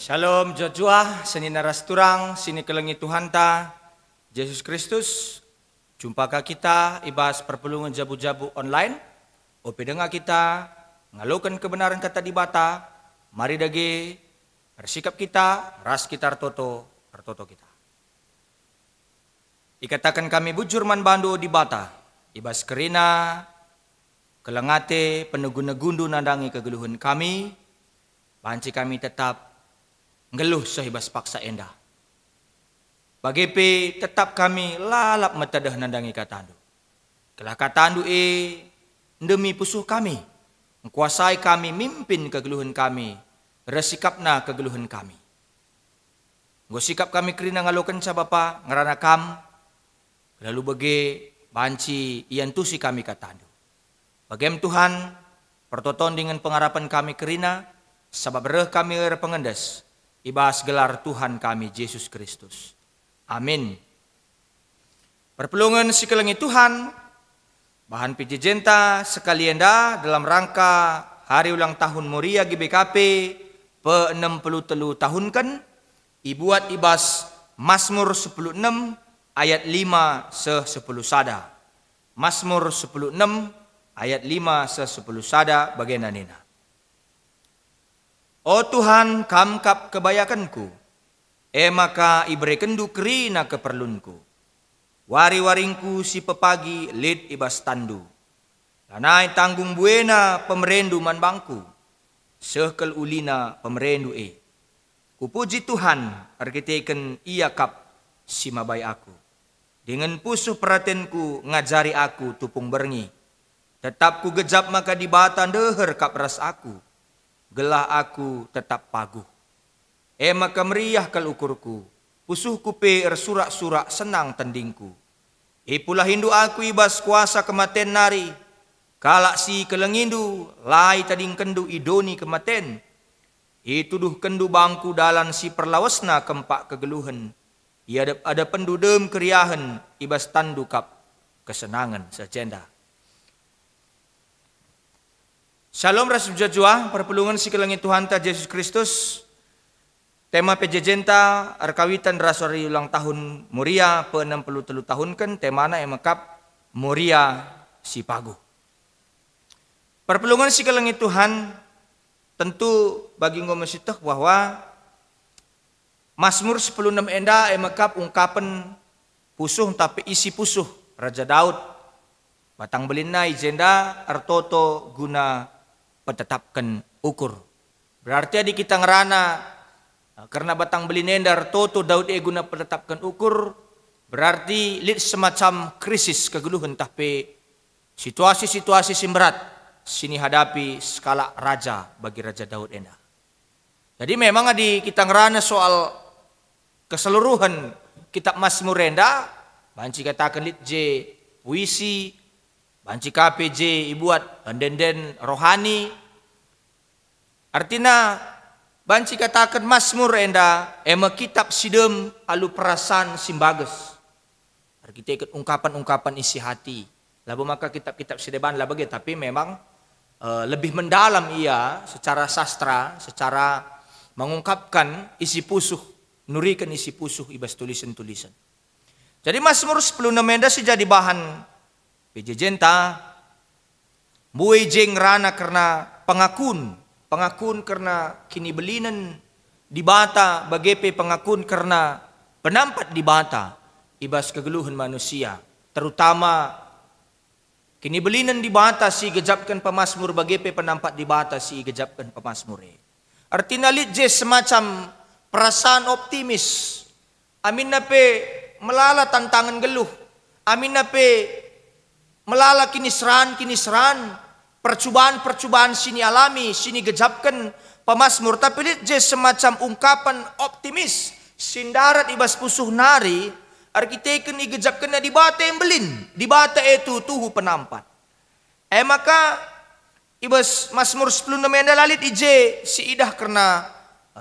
Shalom Jojua, sini naras turang, sini kelengi Tuhan ta, Yesus Kristus. Jumpakah kita ibas perpelungan jabu-jabu online? Ope dengar kita, ngalukan kebenaran kata di bata, mari dage, bersikap kita, ras kita artoto kita. Ikatakan kami bujur man bandu di bata, ibas kerina, kelengate, penegun-negundu nandangi kegeluhan kami, banci kami tetap ngeluh sehibas paksa endah. Bagepe tetap kami lalap metadah nandangi katandu. Kelah katandu demi pusuh kami, mengkuasai kami, mimpin kegeluhan kami, resikapna kegeluhan kami. Ngosikap kami kerina ngalokan sa Bapa, ngarana kam, lalu bagi banci iantusi kami katandu. Bagem Tuhan, pertoton dengan pengharapan kami kerina, sabab reh kami pengendes, ibas gelar Tuhan kami Yesus Kristus. Amin. Perpelungan sikelengi Tuhan, bahan pijejenta sekalian dalam rangka hari ulang tahun Moria GBKP pe-63 tahun kan, ibuat ibas Mazmur 16 ayat 5 se-10 sada. Mazmur 16 ayat 5 se-10 sada bagenanina. O Tuhan, kamkap kebayakanku, maka ibrekendu kerina keperlunku. Wari-waringku si pepagi lid ibas tandu. Lanai tanggung buena pemerendu man bangku, sekel ulina pemerendu Kupuji Tuhan, arkiteken ia kap si mabai aku. Dengan pusuh peratenku ngajari aku tupung berngi. Tetap ku gejap maka di bata deher kap ras aku. Gelah aku tetap paguh. Maka meriah kal ukurku, pusuhku pe ersurak-surak senang tendingku. Pula hindu aku ibas kuasa kematen nari, kalak si kelengindu, lai tading kendu idoni kematen. Ituduh kendu bangku dalan si perlawasna kempak kegeluhan. Ia ada pendudem keriahan, ibas tandu kap kesenangan secenda. Shalom Rasul Jajua, perpelungan si kelengi Tuhan ta Yesus Kristus. Tema pejejenta arkawitan rasori ulang tahun Moria pe-63 tahun kan, temana emakap Moria si pagu. Perpelungan si kelengi Tuhan, tentu bagi ngomesitoh bahwa Mazmur 16 enda emakap ungkapan pusuh tapi isi pusuh Raja Daud. Batang belinai jenda artoto guna petetapkan ukur. Berarti di kita ngerana karena batang belinendar toto Daud guna petetapkan ukur, berarti lid semacam krisis kegeluhan tapi situasi-situasi simberat sini hadapi skala raja bagi Raja Daud enda. Jadi memang di kita ngerana soal keseluruhan kitab Mazmur enda, banci katakan lid J puisi, banci KPJ ibuat den rohani. Artinya banci katakan Mazmur enda kitab sidem alu perasaan simbages. Kita ikut ungkapan-ungkapan isi hati. Lalu maka kitab-kitab sideban lah bagi, tapi memang lebih mendalam ia secara sastra, secara mengungkapkan isi pusuh, nurikan isi pusuh ibas tulisan-tulisan. Jadi Mazmur 16 enda sih jadi bahan pejejenta, buai jeng rana karena pengakun karena kini belinan di bata, bagepe pengakun karena penampat di bata, ibas kegeluhan manusia, terutama kini belinan di bata si gejapkan pemazmur, bagepe penampat di bata si gejapkan pemazmur. Artinya lidje semacam perasaan optimis, amin nape melala tantangan geluh, amin nape melala kinisran, percobaan sini alami, sini gejapkan pemazmur. Tapi lihat semacam ungkapan optimis, sindarat ibas pusuh nari, arkiteken igejapkan di bata yang belin, di bata itu tuhu penampat. Maka ibas Mazmur 16 enda lalit ije si idah karena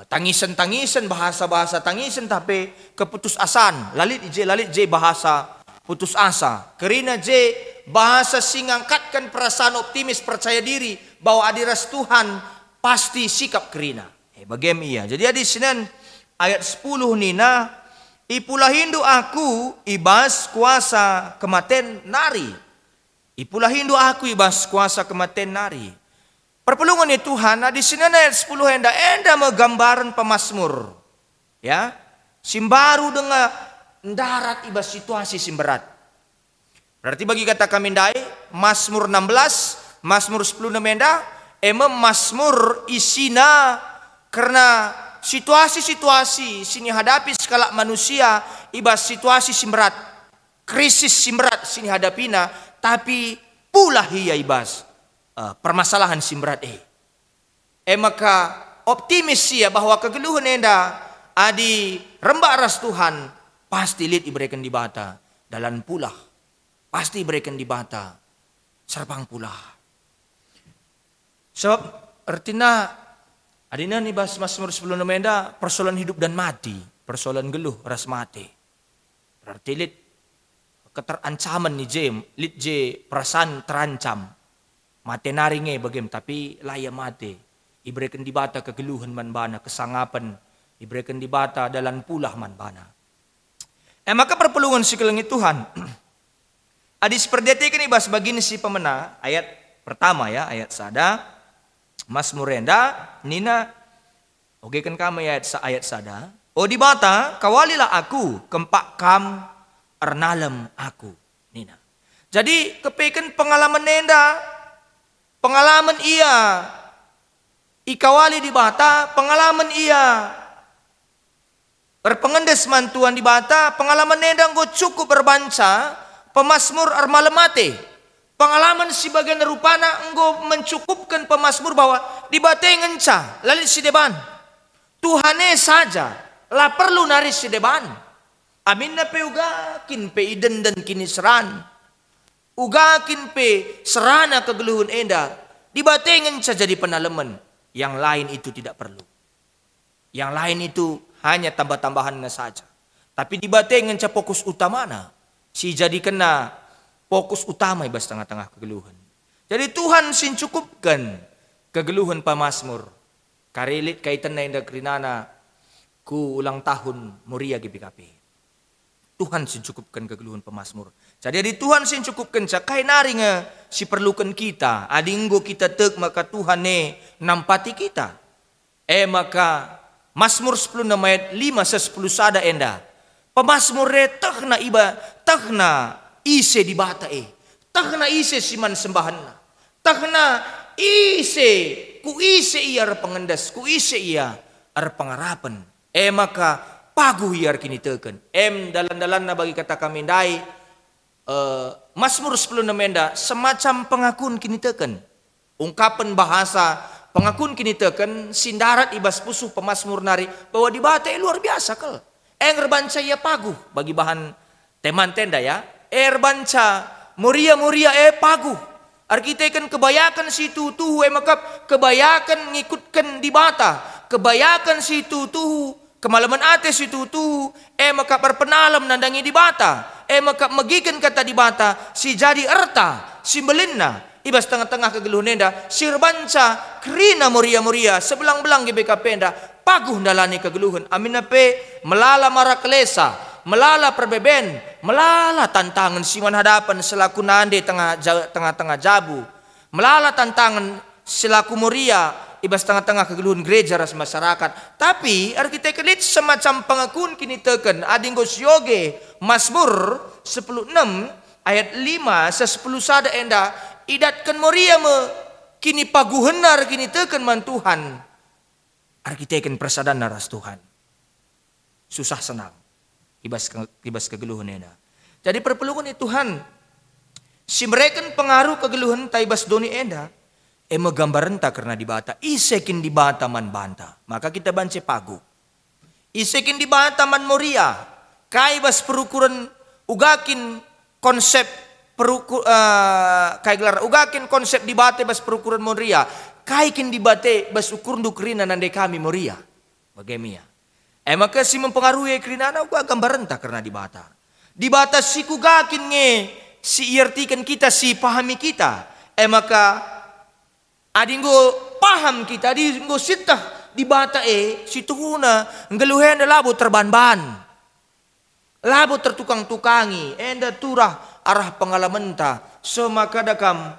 tangisan-tangisan, bahasa-bahasa tangisan tapi keputus asan. Lalit ije bahasa putus asa. Kerina je bahasa singangkatkan perasaan optimis percaya diri bahwa adiras Tuhan pasti sikap kerina. Bagem iya. Jadi di sini ayat 10 nina, ipulah hindu aku ibas kuasa kematen nari. Ipulah hindu aku ibas kuasa kematen nari. Perpelungan Tuhan, di sini ayat 10 enda menggambaran pemasmur. Ya, simbaru dengan darat ibas situasi simberat. Berarti bagi kata kami dai, Mazmur 16, Mazmur 10 namenda, Mazmur isina karena situasi-situasi sini hadapi skala manusia ibas situasi simberat, krisis simberat sini hadapina, tapi pula hiya ibas permasalahan simberat maka optimis ya bahwa kegeluhan enda adi rembak ras Tuhan pasti lid iberikan di bata dalam pula pasti iberikan di bata serpang pula. Sebab artinya adina nih bahas Mazmur 10 namenda persoalan hidup dan mati, persoalan geluh ras mati. Berarti lid keterancaman nih lid perasaan terancam. Mati naringe bagem tapi laya mati. Iberikan di bata kegeluhan man bana, kesangapan. Iberikan di bata dalam pulah man bana. Maka perpelungan sikelengi Tuhan. Adis perdetikan ibas bagini si pemena ayat pertama ya, ayat sada Mazmur renda nina oke kan kami ayat sada. Oh di bata kawalilah aku kempak kam ernalem aku nina. Jadi kepekan pengalaman nenda, pengalaman ia ikawali di bata, pengalaman ia berpengendes mantuan di bata, pengalaman nenda go cukup berbanca pemasmur armalemate. Pengalaman si bagian rupana enggo mencukupkan pemasmur bahwa di bata ngenca lalit si deban. Tuhane saja lah perlu naris si deban. Amin na pe ugakin pe iden dan kini seran. Ugakin pe serana kegeluhun enda. Di bata ngenca jadi penaleman. Yang lain itu tidak perlu. Yang lain itu hanya tambah-tambahannya saja. Tapi di bata ngenca fokus utamana. Si jadi kena fokus utama ibas tengah-tengah kegeluhan. Jadi Tuhan sin cukupkan kegeluhan pemasmur. Karilit kaitan na indah kerinana ku ulang tahun Muria GBKP. Tuhan sin cukupkan kegeluhan pemasmur. Jadi Tuhan sin cukupkan cakai naringa si perlukan kita. Adinggo kita tek maka Tuhan nampati kita. Maka Mazmur 10 ayat 5 se-10 sada enda. Pemasmur tahna iba tahna ise di bata tahna ise siman sembahanna tahna ise ku ise ia pengendas ku ise ia pengarapan maka pagu hiar kini teken dalan-dalanna bagi kata kami dai Mazmur 10 namenda semacam pengakuan kini teken ungkapan bahasa pengakuan kini teken sindarat ibas pusuh pemasmur nari bahwa di bata luar biasa kel ngerbanca ia pagu bagi bahan teman tenda ya banca muria-muria pagu arkiteken kebayakan situ tuhu maka kebayakan ngikutkan di bata kebayakan situ tuhu kemalaman ate situ tuhu maka perpenalam nandangi di bata maka megikan kata di bata si jadi erta si belinna ibas tengah-tengah kegeluh nenda sirbanca krina muria-muria sebelang-belang GBKP nda paguh dalani kegeluhan aminape melala maraklesa melala perbeben, melala tantangan siman hadapan selaku nande tengah-tengah jabu, melala tantangan selaku muria ibas tengah-tengah kegeluhan gereja ras masyarakat. Tapi arkitek elit semacam pengakuan kini teken adinggo syoge Mazmur 10:6 ayat 5 se-10 sada enda idatkan muria me kini paguhenar kini teken man Tuhan. Arkiteken persadana ras Tuhan. Susah senang. Ibas kegeluhan enda. Jadi perpelungan Tuhan si mereka pengaruh kegeluhan taibas doni enda gambaran tak karena dibata isekin dibata man banta maka kita bance pagu isekin dibata man moria kaibas perukuran ugakin konsep ugakin konsep dibate bas perukuran moria kaikin dibate bas ukur dukrina nande kami moria bagemia maka si mempengaruhi kerinana gua gambaran tak karena di bata si kugakin si iartikan kita si pahami kita maka adinggo paham kita adinggo sitah di bata si tuhuna ngeluhen labo terban-ban. Labo tertukang-tukangi enda turah arah pengalaman ta. Semaka dakam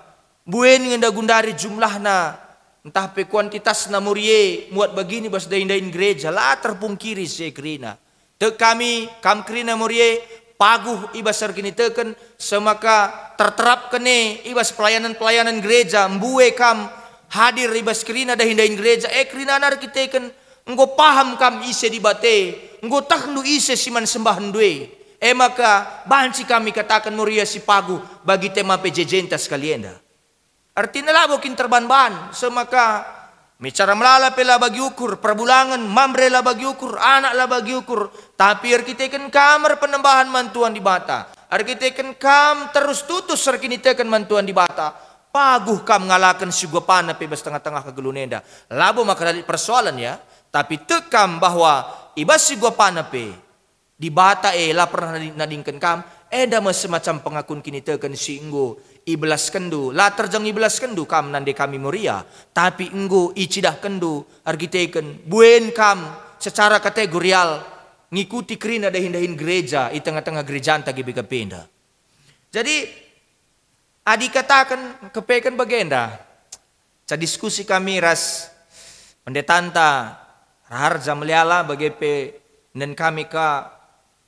buen ngenda gundari jumlahna entah pe kuantitas na murie muat begini bas dain-dain gereja la terpungkiri si krina. Te kami kam krina murie paguh ibas kini teken semaka terterap kene ibas pelayanan-pelayanan gereja mbue kam hadir ibas krina dahin-dahin gereja krina nar kiteken enggo paham kam ise di bate enggo tahnu ise siman sembahan due maka banci kami katakan muria si paguh bagi tema PJJ sekalian. Artinya labo kin terban-ban semaka bicara melala pela bagi ukur perbulangan mamre la bagi ukur anak la bagi ukur tapi arkiteken kamar penambahan mantuan di bata arkiteken kam terus tutus arkiteken mantuan di bata paguh kam ngalakan si gua pana pe bas tengah-tengah kegelunenda labo maka dari persoalan ya tapi tekam bahwa ibas si gua pana pe di bata la pernah nadingkan kam mas semacam pengakun kini teken si enggo ibelas kendu la terjang ibelas kendu kam nande kami muria tapi enggo icidah kendu argiteken buen kam secara kategorial ngikuti krina dahin-dahin gereja di tengah-tengah gereja anta GBK penda. Jadi adi katakan kepekan bagenda ca diskusi kami ras pendetanta raharja meliala bagepe dan kami ka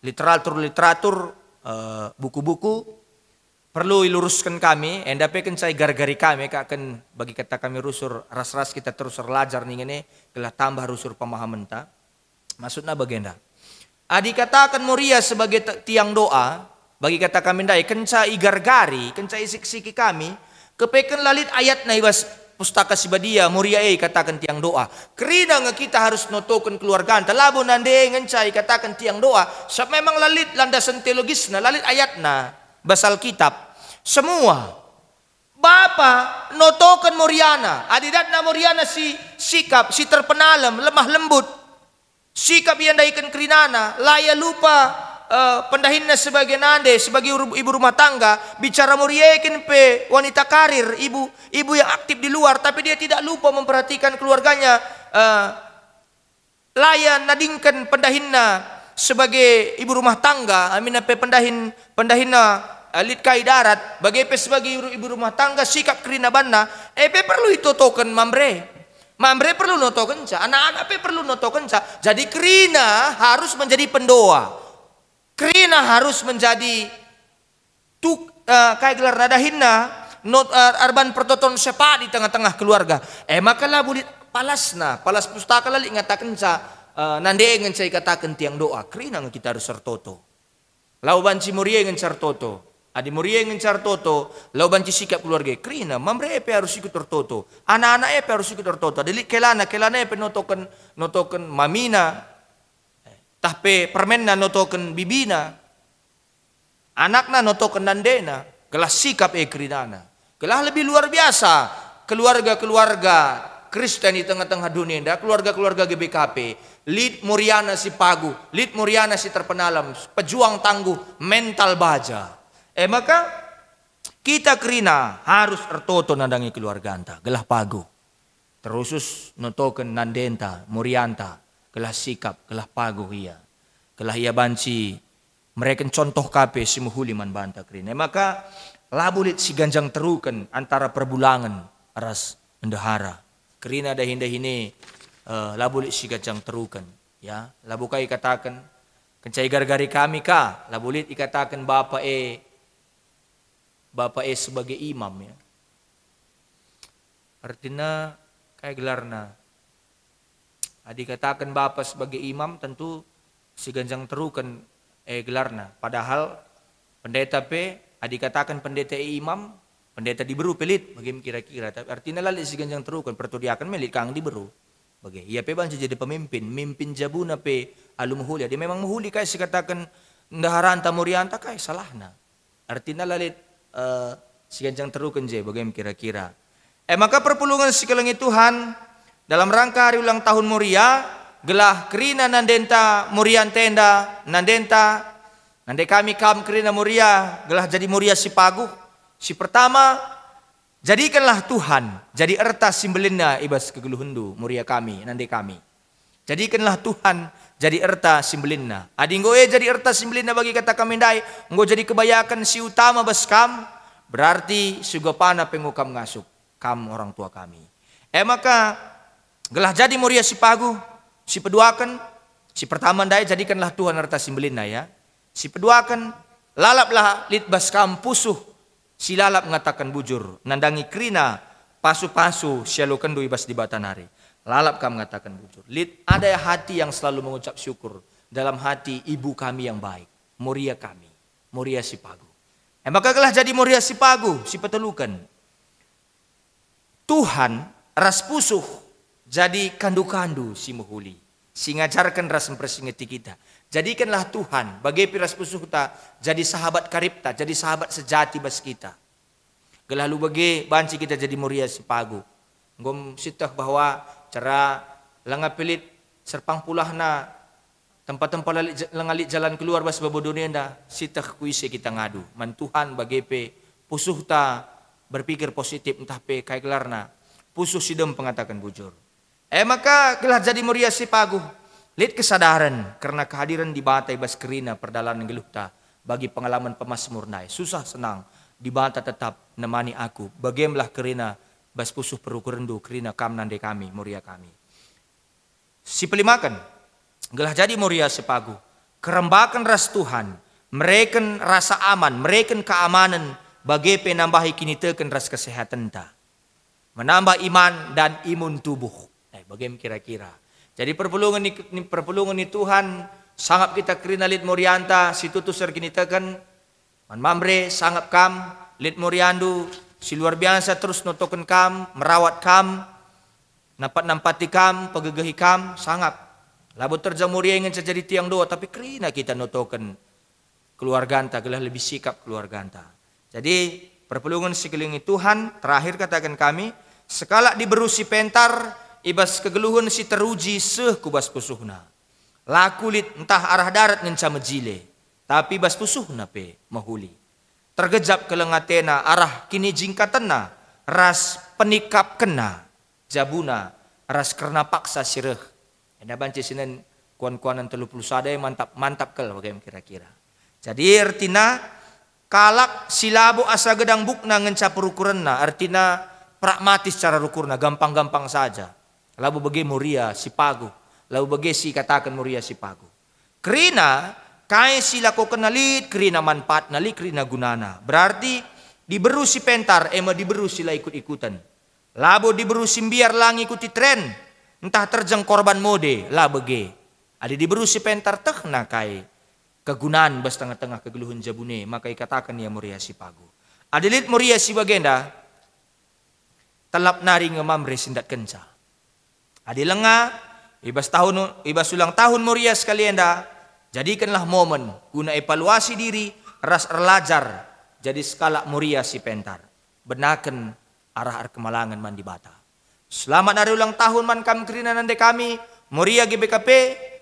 literatur buku-buku perlu iluruskan kami endape kencai gar-gari kami akan bagi kata kami rusur ras-ras kita terus belajar nih ini kelah tambah rusur pemahaman ta maksudnya bagenda adi katakan muria sebagai tiang doa bagi kata kami dai kencai gar-gari kencai sik-siki kami kepekan lalit ayat na ibas pustaka sibadia muria katakan tiang doa kerina nga kita harus notokan keluarga anta labo nande ngencai katakan tiang doa sab memang lalit landasan teologisna lalit ayatna basal kitab semua Bapa notokan Moriana adidatna Moriana si sikap si terpenalam lemah lembut sikap yang daikan kerinana laya lupa pendahinna sebagai nande sebagai ibu rumah tangga bicara muriekin pe wanita karir ibu yang aktif di luar tapi dia tidak lupa memperhatikan keluarganya layan nadingkan pendahinna sebagai ibu rumah tangga amina pe pendahinna litkai darat bagi pe sebagai ibu rumah tangga sikap kerina banna pe perlu itotokan mamre perlu notokan ca anak-anak pe perlu notokan ca jadi kerina harus menjadi pendoa kerina harus menjadi kayak gelar nadahinna arban pertoton sepa di tengah-tengah keluarga maka lah bulit palas pustaka lali ngatakan ca nande ngencai katakan tiang doa kerina kita harus sertoto lau banci murie ngencar toto adi murie ngencar toto lau banci sikap keluarga kerina mamre epe harus ikut tertoto anak-anak epe harus ikut tertoto delik kelana epe notokan mamina tahpe permenna notoken bibina anakna notoken nandena kelah sikap kerinana kelah lebih luar biasa keluarga-keluarga Kristen di tengah-tengah dunia keluarga-keluarga GBKP lead Moriana si pagu lead Moriana si terpenalam pejuang tangguh mental baja maka kita kerina harus ertoto nandangi keluarga anta gelah pagu terusus notoken nandenta Morianta kelah sikap, kelah pagu ia. Kelah ia banci mereka contoh kape si muhuli man banta kerina. Maka labulit si ganjang terukan antara perbulangan ras endahara. Kerina dahin-dahine labulit si ganjang terukan. Ya, labu kai katakan kencai gar-gari kami ka. Labulit ikatakan bapa sebagai imam ya. Artinya kayak gelarna adik katakan Bapak sebagai imam tentu si ganjang terukan gelarna. Padahal pendeta adik katakan pendeta imam, pendeta diberu pelit bagaimana kira-kira. Artinya lali si ganjang terukan pertudiakan melit kang diberu. Bagai ia banci jadi pemimpin, mimpin jabuna alu muhuli. Dia memang muhuli kayak si katakan ndaharanta murianta kayak salahna. Artinya lalit si ganjang terukan bagaimana kira-kira. Maka perpulungan si kelengi Tuhan dalam rangka hari ulang tahun Muria, gelah kerina nandenta Murian tenda, nandenta, nande kami kam kerina Muria, gelah jadi Muria si paguh. Si pertama, Jadikanlah Tuhan jadi erta simbelinna ibas kegeluhundu muria kami nande kami. Jadikanlah Tuhan jadi erta simbelinna. Adi ngoe jadi erta simbelinna bagi kata kami dai, ngo jadi kebayakan si utama bas kam, berarti sugapana pengukam ngasuk kam orang tua kami. Maka gelah jadi muria si pagu, si peduakan, si pertama dai jadikanlah Tuhan erta simbelinna ya. Si peduakan lalaplah lit bas kam pusuh. Si lalap mengatakan bujur, nandangi krina, pasu-pasu, sialo kendu ibas di batanari. Lalap kam mengatakan bujur. Lid ada hati yang selalu mengucap syukur dalam hati ibu kami yang baik, muria kami, muria si pagu. Maka telah jadi muria si pagu, si petelukan. Tuhan ras pusuh jadi kandu-kandu si muhuli. Si ngajarkan ras mempersingeti kita. Jadikanlah Tuhan bagi piras pusuh ta jadi sahabat karib ta, jadi sahabat sejati bas kita. Gelalu bagi banci kita jadi muria si pagu. Ngom sitah bahwa cara langapilit serpang pulahna tempat-tempat langalit jalan keluar bas babodonia nda sitah kuise kita ngadu. Man Tuhan bagi pe pusuh ta berpikir positif entah pe kai gelarna. Pusuh sidem pengatakan bujur. Maka gelah jadi muria si pagu. Lihat kesadaran karena kehadiran di batai bas kerina perdalanan geluhta bagi pengalaman pemasmur nai. Susah senang di bata tetap nemani aku. Bagaimana kerina bas pusuh perukurendu kerina kam nande kami muria kami. Si pelimakan gelah jadi muria sepagu. Kerembakan ras Tuhan. Mereken rasa aman. Mereken keamanan bagi penambahi kini teken ras kesehatan ta. Menambah iman dan imun tubuh. Bagaimana kira-kira. Jadi perpulungan ni Tuhan sangat kita kerina lit morianta si tutus serkini tekan man mamre sangat kam lit moriandu si luar biasa terus notoken kam merawat kam nampati kam pagegehi kam sangat labu terja muria ingin jadi tiang doa tapi kerina kita notoken keluarganta gelah lebih sikap keluarganta. Jadi perpulungan sekelilingi Tuhan terakhir katakan kami sekala diberusi pentar ibas kegeluhun si teruji seh kubas pusuhna. Lakulit entah arah darat ngenca mejile. Tapi bas pusuhna pe mahuli. Tergejap kelengatena arah kini jingkatena. Ras penikap kena. Jabuna ras kerna paksa sireh. Enda banci sinen kuan-kuanan 30 sadai mantap kel bagaimana kira-kira. Jadi artina kalak silabo asa gedang bukna ngenca perukurenna. Artina pragmatis cara rukurna gampang-gampang saja. Lalu bagi muria si pagu. Lalu bagi si katakan muria si pagu. Kerina kai sila ko kenalit, kerina manfaat nalit, kerina gunana. Berarti diberu si pentar, diberu sila ikut-ikutan. Lalu diberu si biar lang ikuti tren. Entah terjang korban mode, lah bagi. Ada diberu si pentar tekna kai. Kegunaan bas tengah-tengah kegeluhun jabune. Maka ikatakan ya muria si pagu. Adilit muria si bagenda. Telap nari ngemamre sindat kenca. Adi lenga, ibas ulang tahun muria sekalian dah. Jadikanlah momen guna evaluasi diri ras erlajar jadi skala muria si pentar. Benakan arah kemalangan mandi bata. Selamat hari ulang tahun man kam kerina nande kami muria GBKP,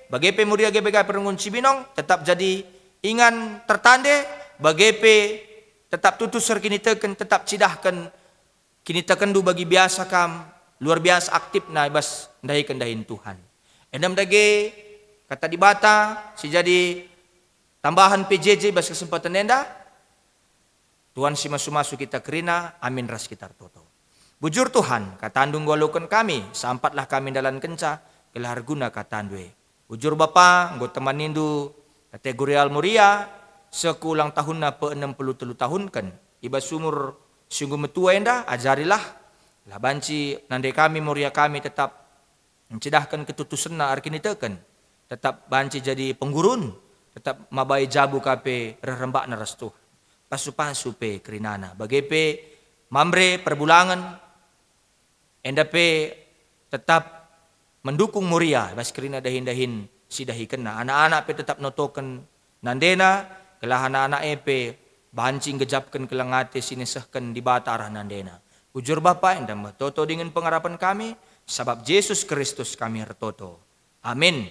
bagi muria GBKP Rengun Cibinong tetap jadi ingan tertande, bagi tetap tutus kini teken tetap cidahkan kini tekendu bagi biasa kam. Luar biasa aktif na ibas dahin Tuhan. Endam dage kata di bata si jadi tambahan PJJ bas kesempatan enda. Tuhan si masu-masu kita kerina amin ras kita toto. Bujur Tuhan kata andung walukan kami sampatlah kami dalam kenca gelar guna kata andwe. Bujur Bapa nggo teman nindu kategori almuria sekulang tahunna pe 63 tahun kan. Ibas sumur sungguh metua enda ajarilah. Lah banci nande kami muria kami tetap mencedahkan ketutusanna arkini teken. Tetap banci jadi penggurun. Tetap mabai jabu kape rerembak na restuh. Pasu-pasu pe kerinana. Bagi pe mamre perbulangan. Enda pe tetap mendukung muria. Bas kerina dahin-dahin si dahi kena. Anak-anak pe tetap notoken nandena. Kelah anak-anak pe bancing gejapkan kelangate sinisahkan di bata arah nandena. Ujur Bapa yang toto dengan pengharapan kami, sebab Yesus Kristus kami retoto. Amin.